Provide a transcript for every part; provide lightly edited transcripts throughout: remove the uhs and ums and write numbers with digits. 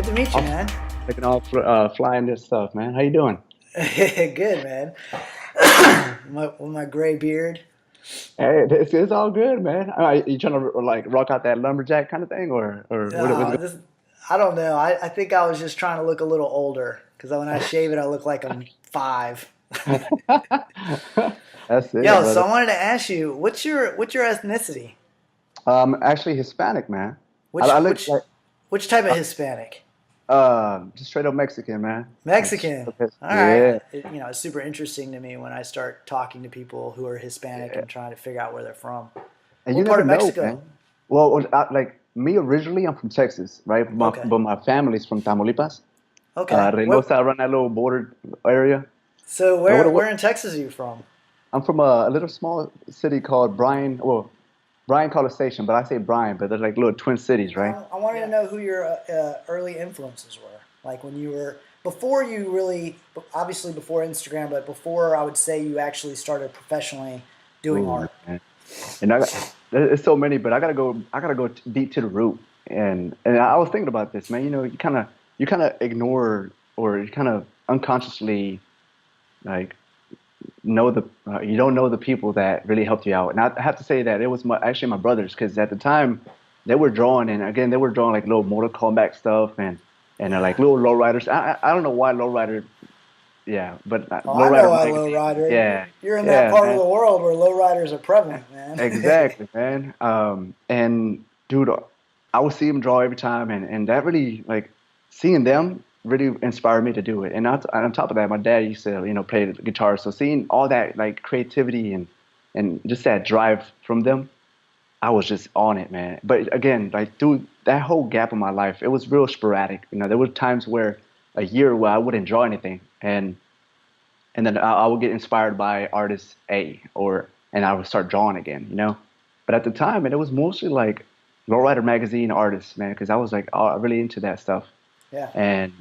to meet you, I'm man. taking off flying this stuff, man. How you doing? Good, man. With my gray beard. Hey, it's all good, man. You trying to like rock out that lumberjack kind of thing, or what's No, I don't know. I think I was just trying to look a little older because when I shave it, I look like I'm five. going? That's it, Yo, so brother. I wanted to ask you, what's your ethnicity? Actually Hispanic, man. I Which look which like which type of Hispanic? just straight up Mexican, man. Just straight Mexican. up his, All right. yeah, It's super interesting to me when I start talking to people who are Hispanic yeah. and trying to figure out where they're from. And you What part never of know, Mexico? man. Well, like me originally, I'm from Texas, right? Okay. But my family's from Tamaulipas, Okay. Reynosa, around that little border area. So Now, where in Texas are you from? I'm from a little small city called Bryan. Well, Bryan College Station, but I say Bryan, but they're like little twin cities, right? I wanted to know who your early influences were. Like when you were before you really, obviously before Instagram, but before I would say you actually started professionally doing Ooh, art. man. And there's so many, but I gotta go deep to the root. And I was thinking about this, man. You know, you kind of ignore or you kind of unconsciously like know you don't know the people that really helped you out. And I have to say that it was actually my brothers because at the time they were drawing, and again they were drawing like little Mortal Kombat stuff and Yeah. like little lowriders. I don't know why lowrider, yeah, but Oh, I know lowrider a magazine, lowrider. yeah, You're in that yeah, part of man, the world where lowriders are prevalent, man. exactly, man. And dude, I would see them draw every time, and that really like seeing them really inspired me to do it. And on top of that, my dad used to play the guitar, so seeing all that like creativity and just that drive from them, I was just on it, man. But again, like through that whole gap in my life, it was real sporadic. You know, there were times where a year where I wouldn't draw anything, and then I would get inspired by artist A, and I would start drawing again. But at the time, it was mostly like lowrider magazine artists, man, because I was like really into that stuff. Yeah. And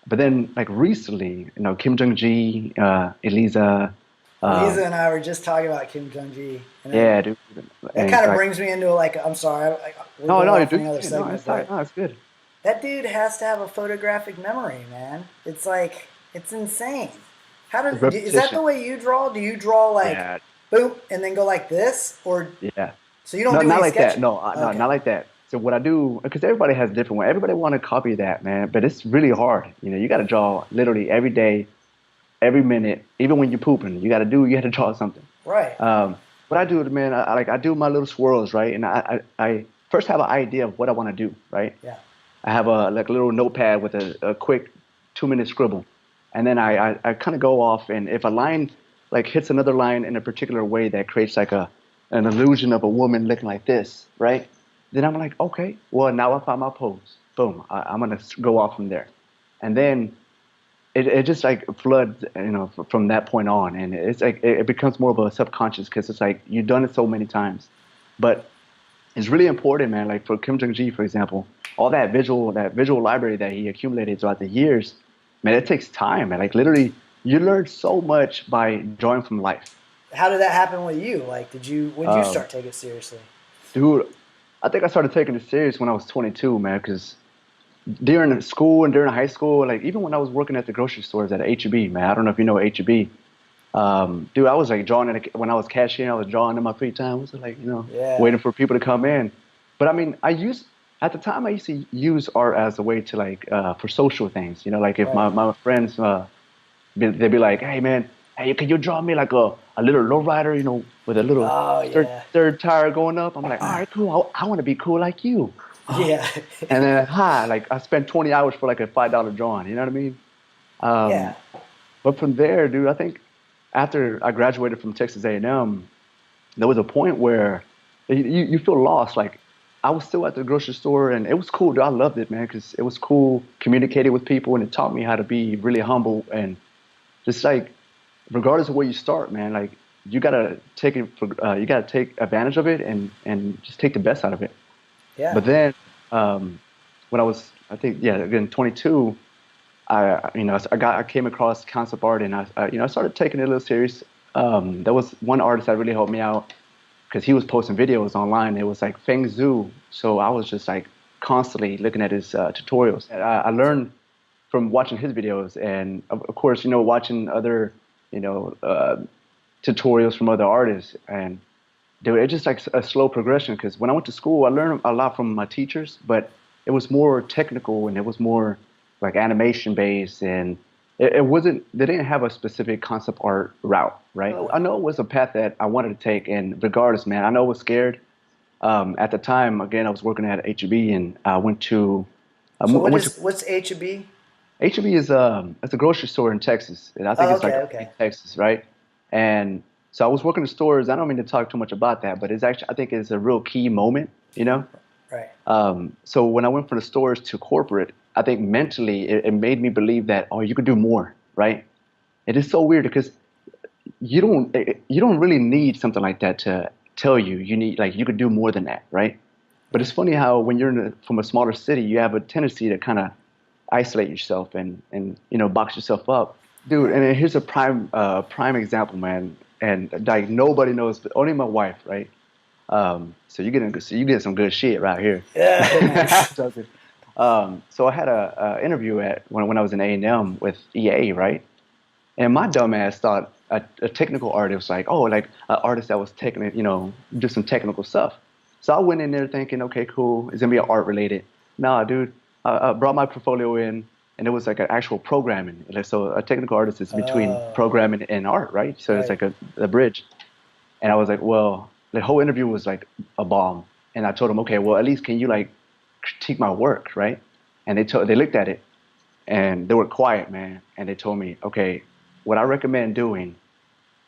but then like recently, Kim Jong Gi, Eliza, Lisa um, and I were just talking about Kim Jong Gi, and yeah, dude, that and kind of like brings me into like I'm sorry, we're no, going no, you off on do, another no, segment, it's tight, but no, it's good. that dude has to have a photographic memory, man. It's like it's insane. Is that Repetition, the way you draw? Do you draw like yeah, boom and then go like this, or yeah. so you don't No, do not any like that. sketching? No, no, Okay, not like that. So what I do, because everybody has a different one. Everybody want to copy that, man, but it's really hard. You got to draw literally every day, every minute, even when you're pooping. You got to draw something. right? What I do, man, I do my little swirls, right? And I first have an idea of what I want to do, right? Yeah, I have a little notepad with a quick 2 minute scribble, and then I kind of go off, and if a line like hits another line in a particular way that creates like an illusion of a woman looking like this, right? Then I'm like, okay, well now I found my pose. Boom, I'm gonna go off from there, and then it just like floods, from that point on, and it's like it becomes more of a subconscious because it's like you've done it so many times, but it's really important, man. Like for Kim Jong Gi, for example, all that visual library that he accumulated throughout the years, man, it takes time, man. Like literally, you learn so much by drawing from life. how did that happen with you? Like, when did you Um, start taking it seriously? Dude, I think I started taking it serious when I was 22, man. Because during school and during high school, like even when I was working at the grocery stores at HEB, man. I don't know if you know HEB. Dude, I was like drawing when I was cashiering. I was drawing in my free time. I was like, Yeah, waiting for people to come in. But I mean, at the time I used to use art as a way to like for social things. Like if right. my friends they'd be like, hey man, hey, can you draw me like a little lowrider, with a little Oh third yeah, third tire going up? I'm like, all right, cool. I want to be cool like you. yeah, And then like I spent 20 hours for like a $5 drawing. You know what I mean? yeah, Um, but from there, dude, I think after I graduated from Texas A&M, there was a point where you feel lost. Like I was still at the grocery store, and it was cool, dude. I loved it, man, because it was cool communicating with people, and it taught me how to be really humble and just like, regardless of where you start, man, like you gotta take advantage of it and just take the best out of it. yeah. But then, um, when I think, yeah, again, 22. I came across concept art, and I started taking it a little serious. There was one artist that really helped me out because he was posting videos online. It was like Feng Zhu. So I was just like constantly looking at his tutorials. And I learned from watching his videos, and of course, watching other, you know, tutorials from other artists. And dude, it's just like a slow progression. Because when I went to school, I learned a lot from my teachers, but it was more technical and it was more like animation based, and it wasn't. They didn't have a specific concept art route, right? I know it was a path that I wanted to take, and regardless, man, I know I was scared. At the time, again, I was working at HEB, and I went to. So I went to what's HB? HEB is it's a grocery store in Texas, and I think Oh, it's like okay, in okay. Texas, right? And so I was working in stores. I don't mean to talk too much about that, but it's actually I think it's a real key moment, you know. Right. So when I went from the stores to corporate, I think mentally it made me believe that you could do more, right? It is so weird because you don't really need something like that to tell you need like you could do more than that, right? But it's Right. funny how when you're from a smaller city, you have a tendency to kind of isolate yourself and box yourself up, dude. Right. And then here's a prime example, man. And like nobody knows, but only my wife, right? So you get some good shit right here. Yeah, nice. Joking. So I had a interview at when I was in A&M with EA, right? And my dumb ass thought a technical artist was like, oh, like an artist that was taking it, do some technical stuff. So I went in there thinking, okay, cool, it's gonna be art related. Nah, dude, I brought my portfolio in, and it was like an actual programming. Like, so a technical artist is between Oh, programming and art, right? So it's right. like a bridge. And I was like, well, the whole interview was like a bomb. And I told him, okay, well, at least can you like critique my work, right? And they looked at it and they were quiet, man. And they told me, okay, what I recommend doing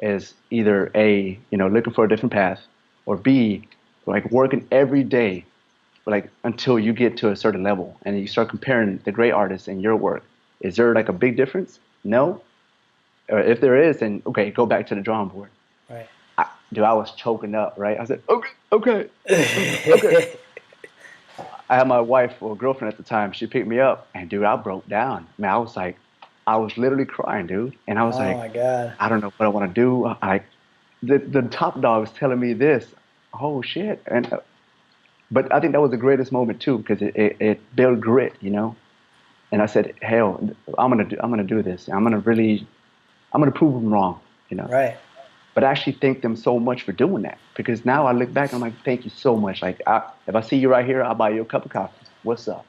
is either A, looking for a different path, or B, like working every day, like until you get to a certain level and you start comparing the great artists and your work. Is there like a big difference? No. Or if there is, then okay, go back to the drawing board. Right. Dude, I was choking up, right? I said, okay, okay, okay. I had my wife or girlfriend at the time. She picked me up, and dude, I broke down. Man, I was literally crying, dude. And I was Oh like, my God. I don't know what I want to do. The top dog was telling me this. Oh shit! And but I think that was the greatest moment too because it built grit. And I said, hell, I'm gonna do this. I'm gonna prove them wrong. Right. But I actually thank them so much for doing that because now I look back and I'm like, thank you so much. Like, if I see you right here, I'll buy you a cup of coffee. What's up?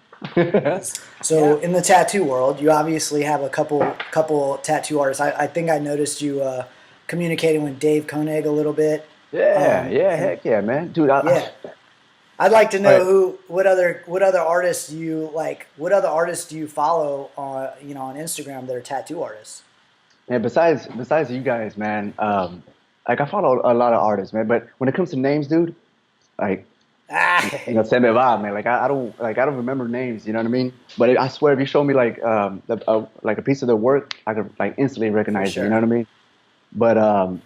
So in the tattoo world, you obviously have a couple tattoo artists. I think I noticed you communicating with Dave Koenig a little bit. Yeah, yeah, And heck yeah, man, dude. yeah, I'd like to All know right, what other artists you like, what other artists do you follow on Instagram that are tattoo artists? and besides you guys, man, like I follow a lot of artists, man. But when it comes to names, dude, like Ah, se me va, man. I don't remember names. You know what I mean? But I swear, if you show me like like a piece of their work, I could like instantly for recognize it. You know sure. what I mean? But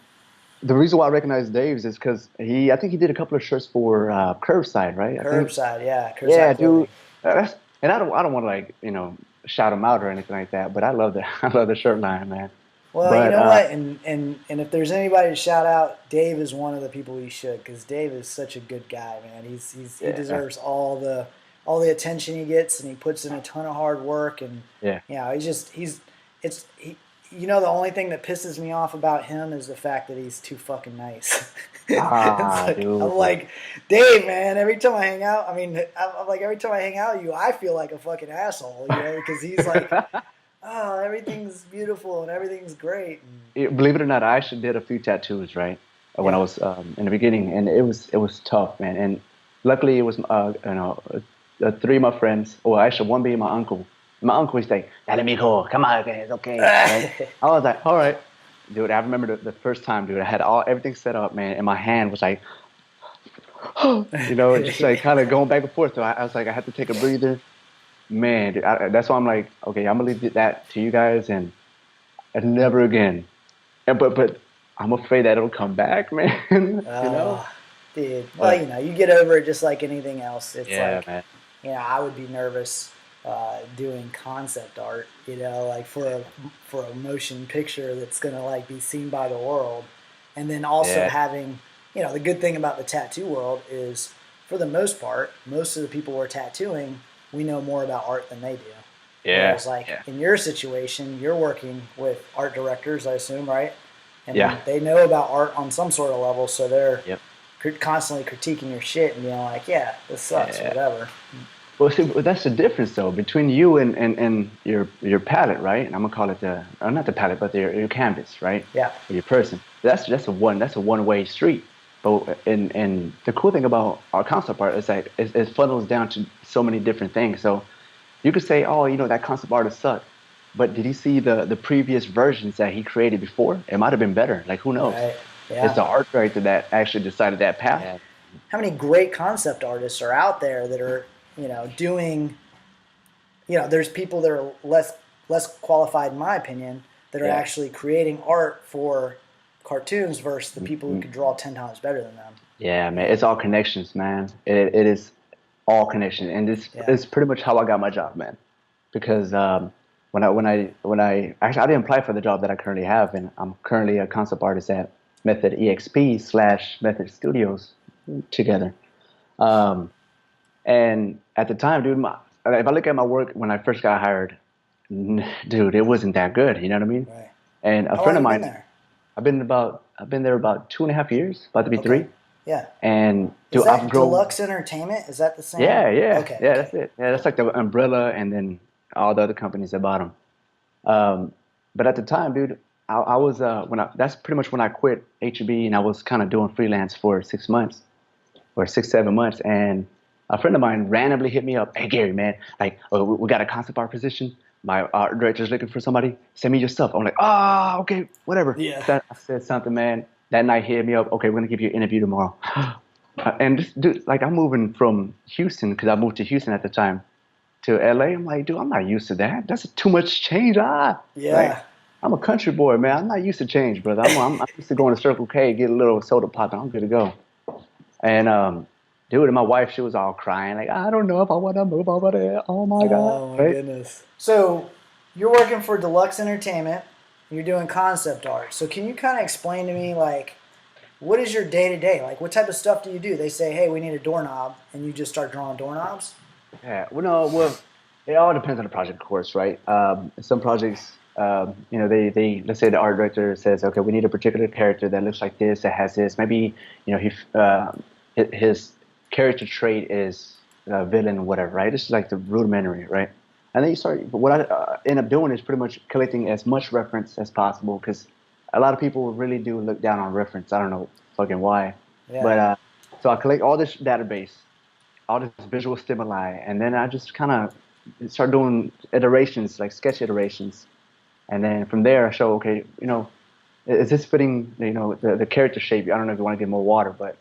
the reason why I recognize Dave's is because I think he did a couple of shirts for Curbside, right? I think. Curbside, yeah, Yeah, curbside dude. clothing. That's and I don't want to like shout him out or anything like that. But I love the I love the shirt line, man. Well, you But know what, and if there's anybody to shout out, Dave is one of the people you should, because Dave is such a good guy, man. He yeah, deserves all the attention he gets, and he puts in a ton of hard work, and yeah. it's he. You know, the only thing that pisses me off about him is the fact that he's too fucking nice. It's Ah, like I'm dude. like, Dave, man. Every time I hang out, I mean, I'm like every time I hang out with you, I feel like a fucking asshole, because he's like, oh, everything's beautiful and everything's great. And Believe it or not, I actually did a few tattoos, right? When I yeah, was in the beginning, and it was tough, man. And luckily, it was three of my friends, or actually one being my uncle. My uncle was like, "Dale, mijo, come on, okay, it's okay, right?" I was like, "All right, dude." I remember the first time, dude. I had everything set up, man, and my hand was like, just like kind of going back and forth. So I was like, I had to take a breather, man. Dude, that's why I'm like, okay, I'm gonna leave that to you guys, and never again. But I'm afraid that it'll come back, man. oh, dude. Well, But you get over it just like anything else. It's yeah, like, man. I would be nervous doing concept art, like for a motion picture that's gonna like be seen by the world, and then also Yeah, having, the good thing about the tattoo world is for the most part, most of the people we're tattooing, we know more about art than they do. Yeah, Whereas, like yeah, in your situation, you're working with art directors, I assume, right? yeah, And they know about art on some sort of level, so they're yep, constantly critiquing your shit and being like, "Yeah, this sucks," or yeah. whatever. Well, see, well, that's the difference though between you and your palette, right? And I'm gonna call it the not the palette, but your canvas, right? Yeah, Or your person. That's a one-way street. But and the cool thing about our concept art is that it funnels down to so many different things. So you could say, oh, that concept artist sucked. But did he see the previous versions that he created before? It might have been better. Like who knows? right. It's Yeah. the art director that actually decided that path. Yeah. How many great concept artists are out there that are, doing, there's people that are less qualified, in my opinion, that are Yeah. actually creating art for cartoons versus the people who Mhm. can draw 10 times better than them. Yeah, man. It's all connections, man. It is all connection, and this Yeah. is pretty much how I got my job, man. Because when I actually I didn't apply for the job that I currently have, and I'm currently a concept artist at Method EXP / Method Studios together. Um, and at the time, dude, if I look at my work when I first got hired, dude, it wasn't that good. You know what I mean? Right. And a How long friend of have you been mine, there? I've been there about 2.5 years, about to be Okay. three. Yeah. And Is dude, I've that grown. Deluxe Entertainment? Is that the same? Yeah, yeah, Okay. yeah. Okay. That's it. Yeah, that's Cool. like the umbrella, and then all the other companies that bought them. Um, but at the time, dude, I was that's pretty much when I quit HEB, and I was kind of doing freelance for 6 months or 6 7 months, and a friend of mine randomly hit me up. Hey Gary, man, like we got a concept art position. My art director's looking for somebody. Send me your stuff. I'm like, okay, whatever. Yeah. I said something, man. That night he hit me up. Okay, we're gonna give you an interview tomorrow. And just dude, like I'm moving from Houston because I moved to Houston at the time to LA. I'm like, dude, I'm not used to that. That's too much change. Like Yeah. I'm a country boy, man. I'm not used to change, brother. I'm used to going to Circle K, get a little soda pop, and I'm good to go. And dude, and my wife, she was all crying, like, I don't know if I want to move over there. Oh my God, Oh my right? goodness. So you're working for Deluxe Entertainment. You're doing concept art. So can you kind of explain to me, like, what is your day to day? Like, what type of stuff do you do? They say, hey, we need a doorknob, and you just start drawing doorknobs? Yeah, well, no, well, it all depends on the project, of course, right? Some projects, they let's say the art director says, okay, we need a particular character that looks like this, that has this. Maybe, his character trait is villain, whatever, right? This is like the rudimentary, right? And then you start. But what I end up doing is pretty much collecting as much reference as possible because a lot of people really do look down on reference. I don't know fucking why, Yeah. but so I collect all this database, all this visual stimuli, and then I just kind of start doing iterations, like sketch iterations, and then from there I show, okay, is this fitting, the character shape? I don't know if you want to get more water, but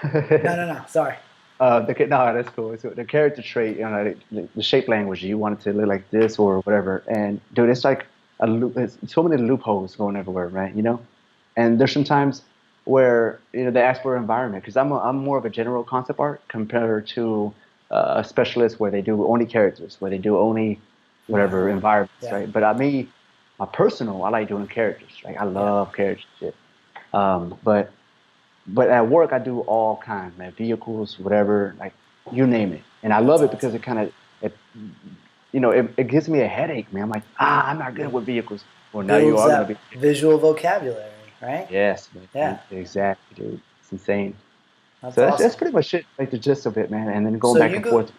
No, no, no. Sorry. no, that's cool. So the character trait, the shape language, you want it to look like this or whatever, and dude, it's like a loop. It's so many loopholes going everywhere, right? And there's some times where they ask for environment because I'm more of a general concept art compared to a specialist where they do only characters, where they do only whatever environments, Yeah. right? But my personal, I like doing characters. Like I Yeah. love character shit. But at work I do all kinds, man, vehicles, whatever, like you name it, and I That's love it because awesome. it kind of it gives me a headache, man. I'm like, I'm not good with vehicles. Well, now you Builds are gonna that be. visual vocabulary, right? Yes, man. Yeah. Exactly, dude. It's insane. That's So that's awesome. pretty much it, like the gist of it, man. And then going So back you and go forth.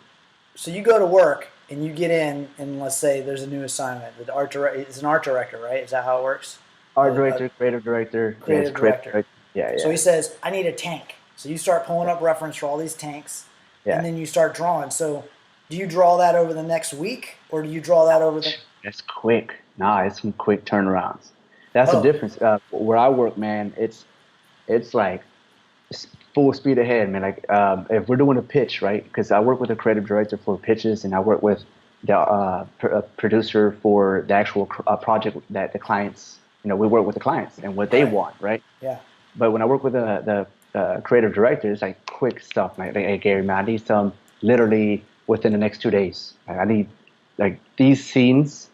so you go to work and you get in and let's say there's a new assignment. The art director is an art director, right? Is that how it works? Art A director, creative director. Yeah, it's creative creative director. director. Yeah, So yeah, he says, I need a tank. So you start pulling up reference for all these tanks, and yeah. then you start drawing. So do you draw that over the next week, or do you draw that over the? That's quick. Nah, it's some quick turnarounds. That's the Oh, difference. Where I work, man, it's like full speed ahead, man. Like if we're doing a pitch, right? Because I work with a creative director for pitches, and I work with the producer for the actual project that the clients. We work with the clients and what they right. want, right? Yeah. But when I work with the creative director, it's like quick stuff. Like, hey Gary, man, I need some literally within the next 2 days. Like, I need like these scenes,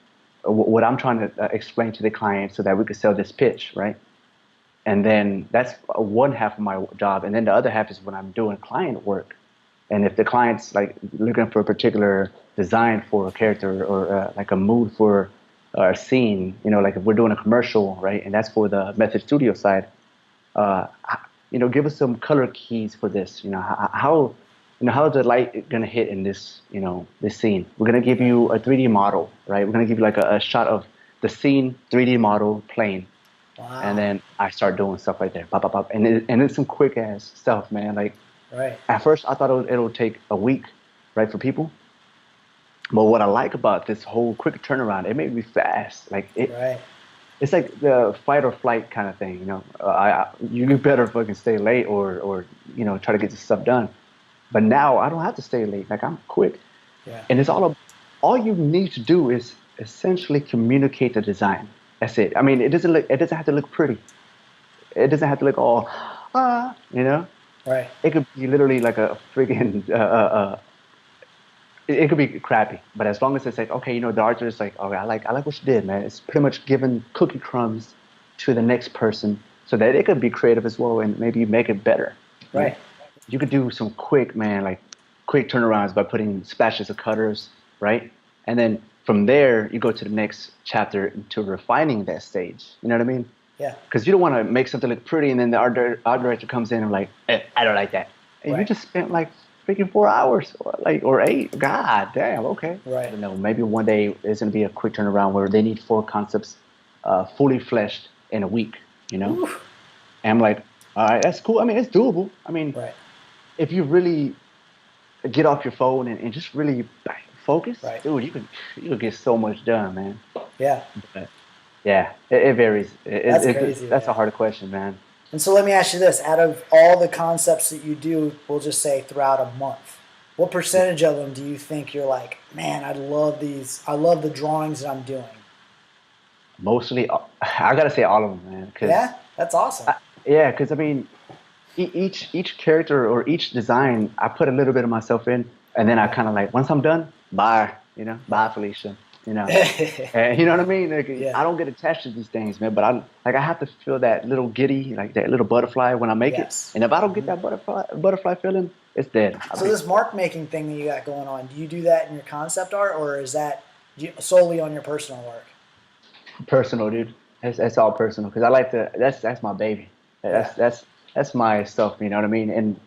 what I'm trying to explain to the client so that we could sell this pitch, right? And then that's one half of my job, and then the other half is when I'm doing client work. And if the client's like looking for a particular design for a character or like a mood for a scene, like if we're doing a commercial, right, and that's for the Method Studio side, uh, give us some color keys for this. How is the light gonna hit in this, this scene? We're gonna give Right. you a 3D model, right? We're gonna give you like a shot of the scene 3D model plane, and Wow. then I start doing stuff like that, pop, pop, pop, and it's some quick ass stuff, man. Like Right. at first, I thought it'll take a week, right, for people. But what I like about this whole quick turnaround, it made me fast. Like Right. it's like the fight or flight kind of thing. You better fucking stay late or try to get this stuff done. But now I don't have to stay late. Like I'm quick, Yeah. and all you need to do is essentially communicate the design. That's it. I mean, it doesn't have to look pretty. It doesn't have to look all Right. It could be literally like a friggin' it could be crappy, but as long as it's like, okay, the artist is like, okay, I like what you did, man. It's pretty much giving cookie crumbs to the next person so that it could be creative as well and maybe make it better, right? Right. You could do some quick, man, like quick turnarounds by putting splashes of colors, right? And then from there, you go to the next chapter to refining that stage. You know what I mean? Yeah. Because you don't want to make something look pretty and then the art director comes in and like, I don't like that. And you Right. just spent like freaking 4 hours or 8. God damn, okay. I Right. don't know. Maybe one day it's gonna be a quick turnaround where they need 4 concepts fully fleshed in a week, you know? Ooh. And I'm like, all right, that's cool. I mean, it's doable. I mean, Right. if you really get off your phone and just really focus, Right. dude, you could get so much done, man. Yeah. But yeah, it varies. That's crazy, That's a man. hard question, man. And so let me ask you this: out of all the concepts that you do, we'll just say throughout a month, what percentage of them do you think you're like, man, I love these. I love the drawings that I'm doing. Mostly, I gotta say all of them, man. Because Yeah, that's awesome. yeah, because I mean, each character or each design, I put a little bit of myself in, and then I Right. kind of like once I'm done, bye, bye, Felicia, you know. And you know what I mean? Like, Yeah. I don't get attached to these things, man. But I have to feel that little giddy, like that little butterfly when I make it. Yes. And if I don't get Hmm. that butterfly feeling, it's dead. I So mean, this mark making thing that you got going on, do you do that in your concept art, or is that solely on your personal work? personal, dude. That's all personal because I like to. That's my baby. Yeah. That's my stuff. You know what I mean? And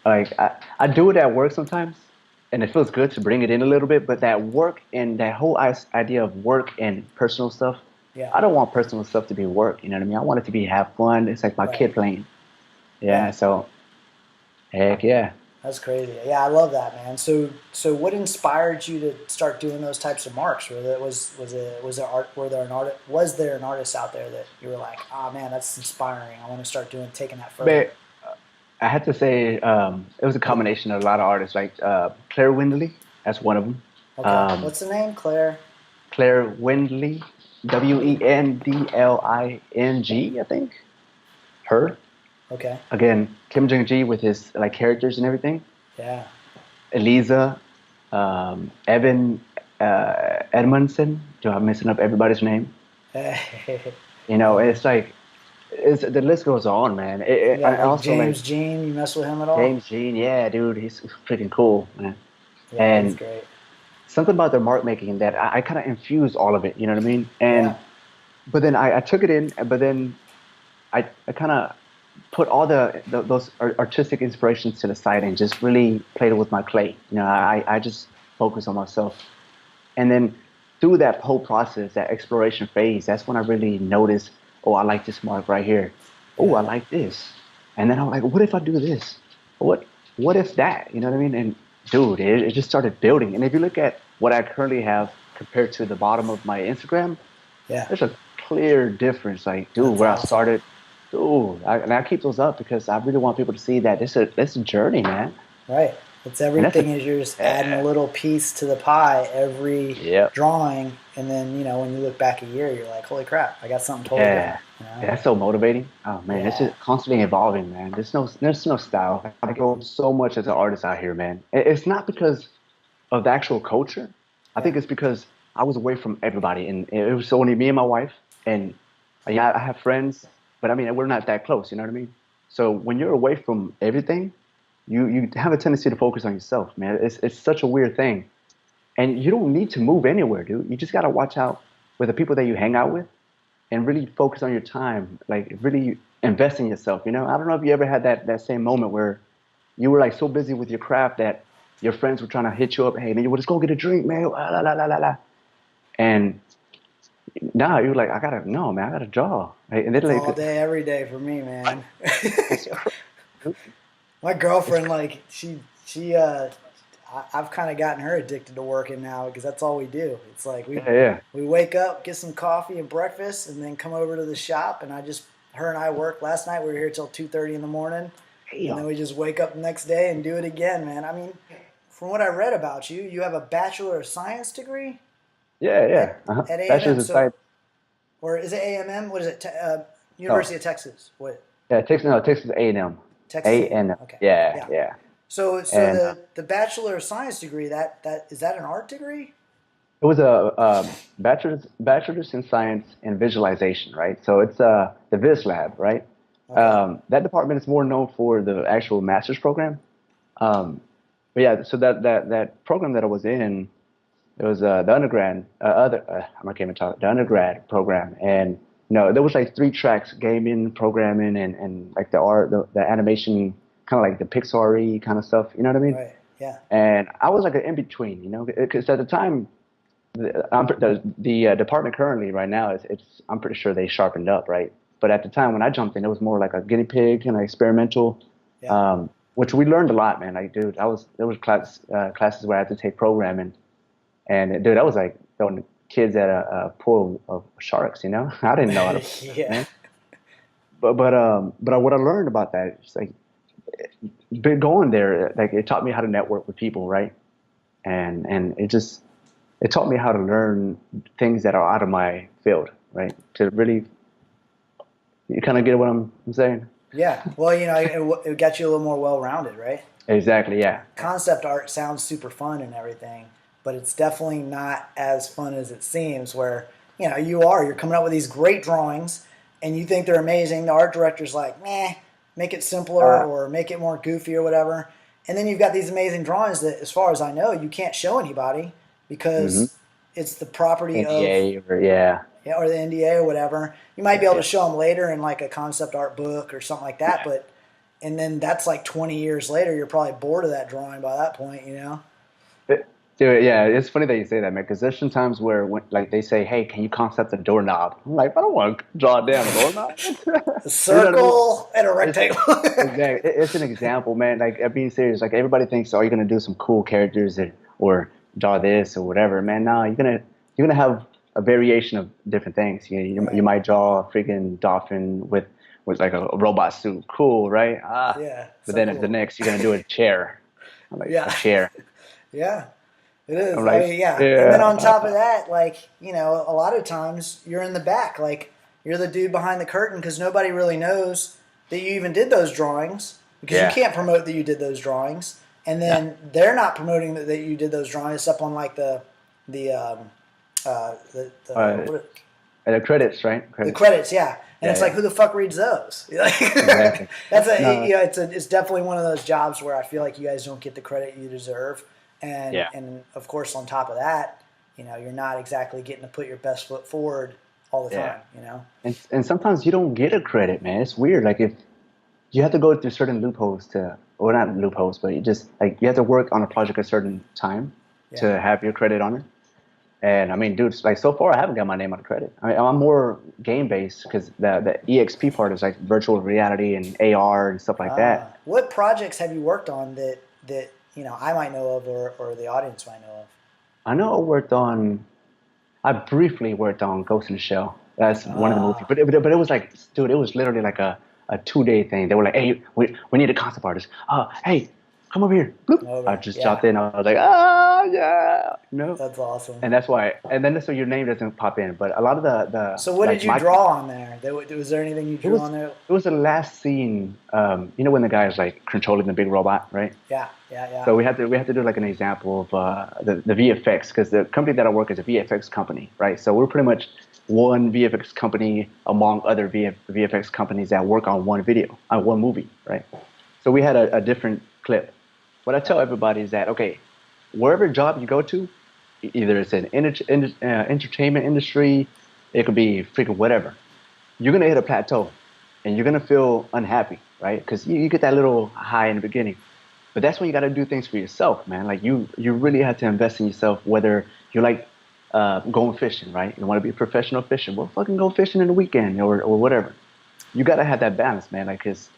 like I do it at work sometimes, and it feels good to bring it in a little bit. But that work and that whole idea of work and personal stuff, Yeah. I don't want personal stuff to be work. You know what I mean? I want it to be have fun. It's like my Right. kid playing. Yeah. Yeah. So heck yeah. That's crazy. Yeah, I love that, man. So what inspired you to start doing those types of marks? Was there art? Was there an artist out there that you were like, oh man, that's inspiring. I want to start taking that further. But I had to say it was a combination of a lot of artists like Claire Windley. That's one of them. Okay, Um, what's the name? Claire. Claire Wendling, Wendling, I think. Her. Okay. Again, Kim Jong Gi with his like characters and everything. Yeah. Eliza, Evan Edmondson. Do I'm messing up everybody's name? Yeah. It's like the list goes on, man. You got I like also like James Jean. You mess with him at all? James Jean. Yeah, dude, he's freaking cool, man. Yeah, he's And great. something about their mark making that I kind of infused all of it. You know what I mean? And Yeah. but then I took it in, but then I kind of put all those artistic inspirations to the side and just really played it with my clay. I just focused on myself, and then through that whole process, that exploration phase, that's when I really noticed, oh, I like this mark right here. Oh, I Yeah. like this, and then I'm like, what if I do this? What what if that? You know what I mean? And dude, it just started building. And if you look at what I currently have compared to the bottom of my Instagram, Yeah. there's a clear difference. Like, dude, That's where I awesome. started, dude, and I keep those up because I really want people to see that it's a journey, man. Right. It's And that's everything a is you're just adding a yeah, little piece to the pie every yep, drawing, and then when you look back a year, you're like, holy crap, I got something totally yeah. different. Yeah, that's so motivating. Oh man, it's Yeah. just constantly evolving, man. There's no style. I grow so much as an artist out here, man. It's not because of the actual culture. I Yeah. think it's because I was away from everybody, and it was only me and my wife. And yeah, I have friends, but I mean, we're not that close. You know what I mean? So when you're away from everything, you have a tendency to focus on yourself, man. It's such a weird thing, and you don't need to move anywhere, dude. You just gotta watch out with the people that you hang out with, and really focus on your time. Like really invest in yourself. You know, I don't know if you ever had that same moment where you were like so busy with your craft that your friends were trying to hit you up. Hey man, you want to go get a drink, man? La la la la la. And now you're like, I gotta no man, I gotta draw. Right? And then It's all like day, every day for me, man. it's crazy. My It's girlfriend, crazy. like, I've kind of gotten her addicted to working now because that's all we do. It's like Yeah, yeah. we wake up, get some coffee and breakfast, and then come over to the shop. And her and I work. Last night we were here till 2:30 in the morning, and then Damn. we just wake up the next day and do it again, man. I mean, from what I read about you, you have a Bachelor of Science degree Yeah, yeah. at A&M. Bachelor's of So, Science. or is it A&M? What is it? No, University of Texas. What? yeah, Texas. No, Texas A&M. Texas A&M. A&M. Okay. Yeah, Yeah. yeah. So And the Bachelor of Science degree, that is that an art degree? it was a bachelor's in science and visualization, right? So it's the Viz Lab, right? Okay. That department is more known for the actual master's program. Um, but yeah, so that program that I was in, it was the undergrad, I can't even talk, the undergrad program, and there was like three tracks: gaming, programming, and like the art, the animation, kind of like the Pixar-y kind of stuff. You know what I mean? Right. Yeah. And I was like an in between, because at the time the department currently right now it's I'm pretty sure they sharpened up, right? But at the time when I jumped in, it was more like a guinea pig kind of experimental, Yeah. which we learned a lot, man. Like, dude, there was classes where I had to take programming, and dude, I was like throwing kids at a pool of sharks. I didn't know how to, Yeah. man. But what I learned about that is like going there, like it taught me how to network with people, right? And it taught me how to learn things that are out of my field, right? To really, you kind of get what I'm saying? Yeah. Well, it got you a little more well-rounded, right? Exactly. Yeah. Yeah. Concept art sounds super fun and everything, but it's definitely not as fun as it seems. Where you're coming up with these great drawings, and you think they're amazing. The art director's like, meh, make it simpler Uh, or make it more goofy or whatever. And then you've got these amazing drawings that, as far as I know, you can't show anybody mm-hmm. because it's the property of, NDA or yeah, yeah, or the NDA or whatever. You might be able yeah, to show them later in like a concept art book or something like that, yeah. but and then that's like 20 years later. You're probably bored of that drawing by that point. Dude, yeah, it's funny that you say that, man. Because there's some times where, like, they say, "Hey, can you concept a doorknob?" I'm like, I don't want to draw a damn doorknob. A You know what I mean? circle and a It's rectangle. exactly. It's an example, man. Like, I'm being serious. Like, everybody thinks, "Oh, you're gonna do some cool characters or draw this or whatever." Man, no, you're gonna have a variation of different things. You Right. might draw a freaking dolphin with like a robot suit. Cool, right? Yeah. But So then at the cool. next, you're gonna do a chair. I'm like a Yeah. chair. Yeah. It I'm is. I like, mean, yeah. And then yeah. on top of that, like, a lot of times you're in the back. Like, you're the dude behind the curtain because nobody really knows that you even did those drawings because you Yeah. can't promote that you did those drawings. And Yeah. then they're not promoting that you did those drawings. It's up on like the Uh, what the credits, right? the Credits. credits, yeah. And Yeah, it's like, yeah. who the fuck reads those? Exactly. That's No. it's definitely one of those jobs where I feel like you guys don't get the credit you deserve, and Yeah. and of course on top of that, you're not exactly getting to put your best foot forward all the Yeah. time. And sometimes you don't get a credit, man. It's weird. Like if you have to go through certain loopholes or not loopholes, but you just like you have to work on a project a certain time Yeah. to have your credit on it. And I mean, dude, like so far I haven't got my name on the credit. I mean, I'm more game based because the EXP part is like virtual reality and AR and stuff like that. What projects have you worked on that I might know of or the audience might know of? I know I briefly worked on Ghost in the Shell. That's one of the movies, Ah, but it was like, dude, it was literally like a 2 day thing. They were like, hey, we need a concept artist. Hey, come over here. Bloop. I over. just Yeah, dropped in. I was like, yeah, that's awesome. and that's why. And then so your name doesn't pop in, but a lot of the So what did like you my draw on there? Was there anything you it drew was on there? it was the last scene. When the guy is like controlling the big robot, right? Yeah, yeah, yeah. So we had to do like an example of the VFX because the company that I work is a VFX company, right? So we're pretty much one VFX company among other VFX companies that work on one video, on one movie, right? So we had a different clip. What I tell everybody is that, okay, wherever job you go to, either it's an entertainment industry, it could be freaking whatever, you're gonna hit a plateau, and you're gonna feel unhappy, right? Because you get that little high in the beginning, but that's when you got to do things for yourself, man. Like you really have to invest in yourself. Whether you like going fishing, right? You want to be a professional fisher, well, fucking go fishing in the weekend or whatever. You got to have that balance, man. Like, cause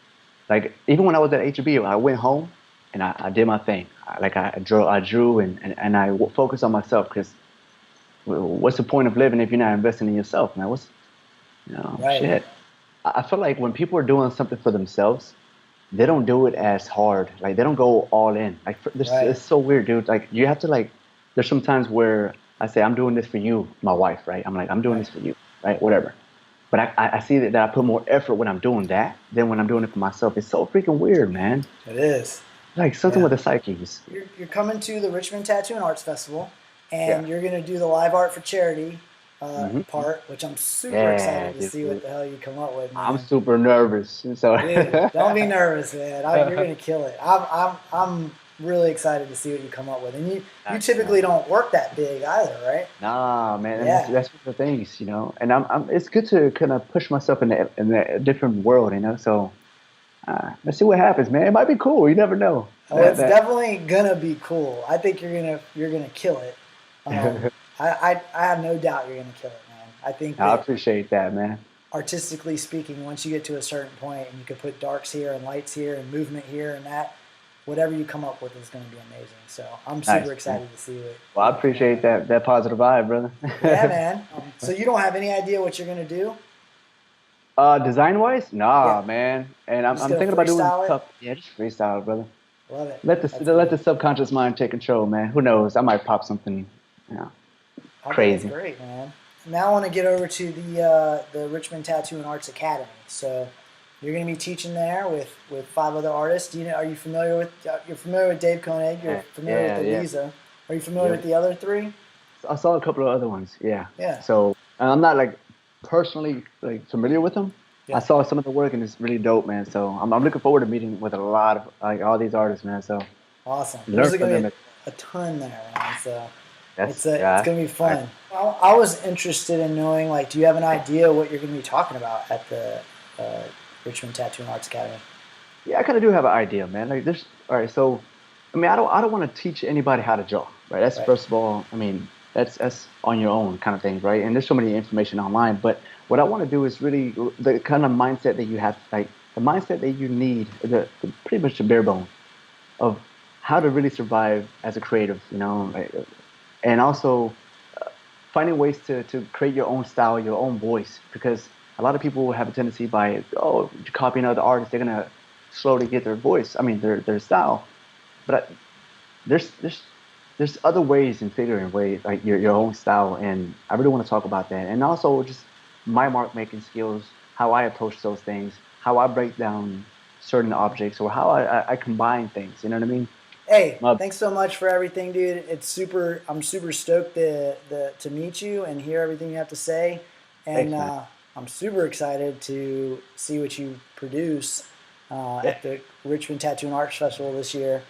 like even when I was at HB, I went home and I did my thing. I drew and I focused on myself because what's the point of living if you're not investing in yourself, man? Right. Shit. I feel like when people are doing something for themselves, they don't do it as hard. Like they don't go all in. Like Right. it's so weird, dude. Like you have to like. There's some times where I say I'm doing this for you, my wife, right? I'm like I'm doing Right. this for you, right? Whatever. But I see that I put more effort when I'm doing that than when I'm doing it for myself. It's so freaking weird, man. It is. Like something Yeah. with the psyches. You're coming to the Richmond Tattoo and Arts Festival, Yeah. and you're going to do the live art for charity Hmm. part, which I'm super Yeah, excited to see what dude. the hell you come up with, I'm man. super nervous. So Dude, don't be nervous, man. You're going to kill it. I'm really excited to see what you come up with. And you Thanks, typically man. don't work that big either, right? Nah, man, and Yeah. that's one of the things, you know. And I'm it's good to kind of push myself in a different world, you know. So let's see what happens, man. It might be cool. You never know. Oh, it's definitely gonna be cool. I think you're gonna kill it. I have no doubt you're gonna kill it, man. I think I that appreciate that, man. artistically speaking, once you get to a certain point and you can put darks here and lights here and movement here and that, whatever you come up with is going to be amazing. So I'm Nice, super man. excited to see Well, I what you come up appreciate with. that positive vibe, brother. Yeah, man. So you don't have any idea what you're going to do? Design wise, Yeah. nah, man. And You're just I'm going to thinking about doing freestyle it? stuff. Yeah, just freestyle, brother. Love it. That's Let good. the subconscious mind take control, man. Who knows? I might pop something, you know, I think it's crazy. great, man. Now I want to get over to the Richmond Tattoo and Arts Academy. So you're going to be teaching there with five other artists. Do you know? Are you familiar with? You're familiar with Dave Koenig. You're Yeah, familiar with yeah, yeah. Eliza. Are you familiar with Yep. the other three? I saw a couple of other ones. Yeah. Yeah. So I'm not like personally like familiar with them. I Yeah. saw some of the work and it's really dope, man. So I'm looking forward to meeting with a lot of like all these artists, man. So Awesome. learn There's from going to them. be a ton there, man. So That's it's yeah. going to be I, fun. I was interested in knowing, like, do you have an idea what you're going to be talking about at the uh, Richmond Tattoo and Arts Academy? yeah, I kind of do have an idea, man. Like there's all right. So I mean, I don't want to teach anybody how to draw, right? That's Right. first of all. I mean, that's on your own kind of thing, right? And there's so many information online. But what I want to do is really the kind of mindset that you have, like the mindset that you need, the pretty much the bare bone of how to really survive as a creative, you know, like, and also finding ways to create your own style, your own voice, because a lot of people have a tendency by copying other artists, they're gonna slowly get their voice. I mean their style, but there's there's there's other ways and figuring ways like your own style, and I really want to talk about that, and also just my mark making skills, how I approach those things, how I break down certain objects, or how I combine things. You know what I mean? Hey, My, thanks so much for everything, dude. It's super. I'm super stoked to meet you and hear everything you have to say, and thanks, man. I'm super excited to see what you produce Yeah, at the Richmond Tattoo and Arts Festival this year.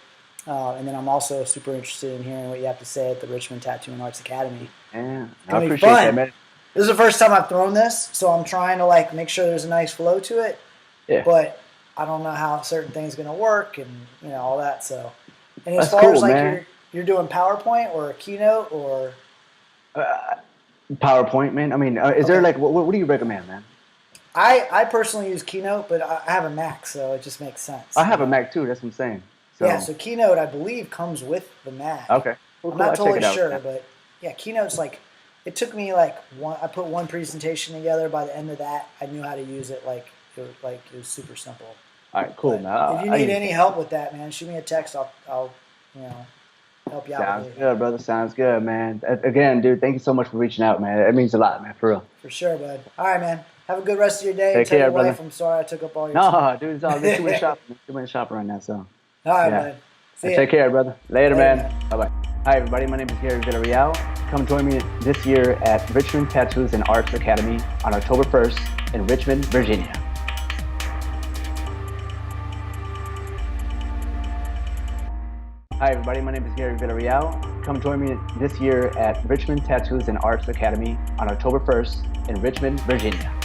And then I'm also super interested in hearing what you have to say at the Richmond Tattoo and Arts Academy. yeah. It's I gonna be appreciate that, fun. man. This is the first time I've thrown this, so I'm trying to like make sure there's a nice flow to it. Yeah, But I don't know how certain things gonna work and all that. So, and as that's far as cool, like man. you're doing PowerPoint or a keynote or Uh, PowerPoint, man. I mean, is there okay. like what do you recommend, man? I personally use Keynote, but I have a Mac, so it just makes I sense. have a Mac too. That's what I'm saying. Yeah, So so Keynote I believe comes with the Mac. okay, cool, I'm cool. not I'll check totally it out. sure, but yeah, Keynote's like it took me like one. I put one presentation together. By the end of that, I knew how to use it. It was super simple. All right, cool, But man. if you I need use any it. help with that, man, shoot me a text. I'll you know help you out with Sounds anything good, brother. Sounds good, man. Again, dude, thank you so much for reaching out, man. It means a lot, man, for real. for sure, bud. All right, man. Have a good rest of your day, and Take tell your care, wife brother. I'm sorry I took up all your time. No, dude, it's all good. Too many shopping. Too many shopping right now, so All right, yeah. bud. See ya. Take care, brother. Later, Later, man. man. Bye bye. Hi, everybody. My name is Gary Villarreal. Come join me this year at Richmond Tattoos and Arts Academy on October 1st in Richmond, Virginia. Hi, everybody. My name is Gary Villarreal. Come join me this year at Richmond Tattoos and Arts Academy on October 1st in Richmond, Virginia.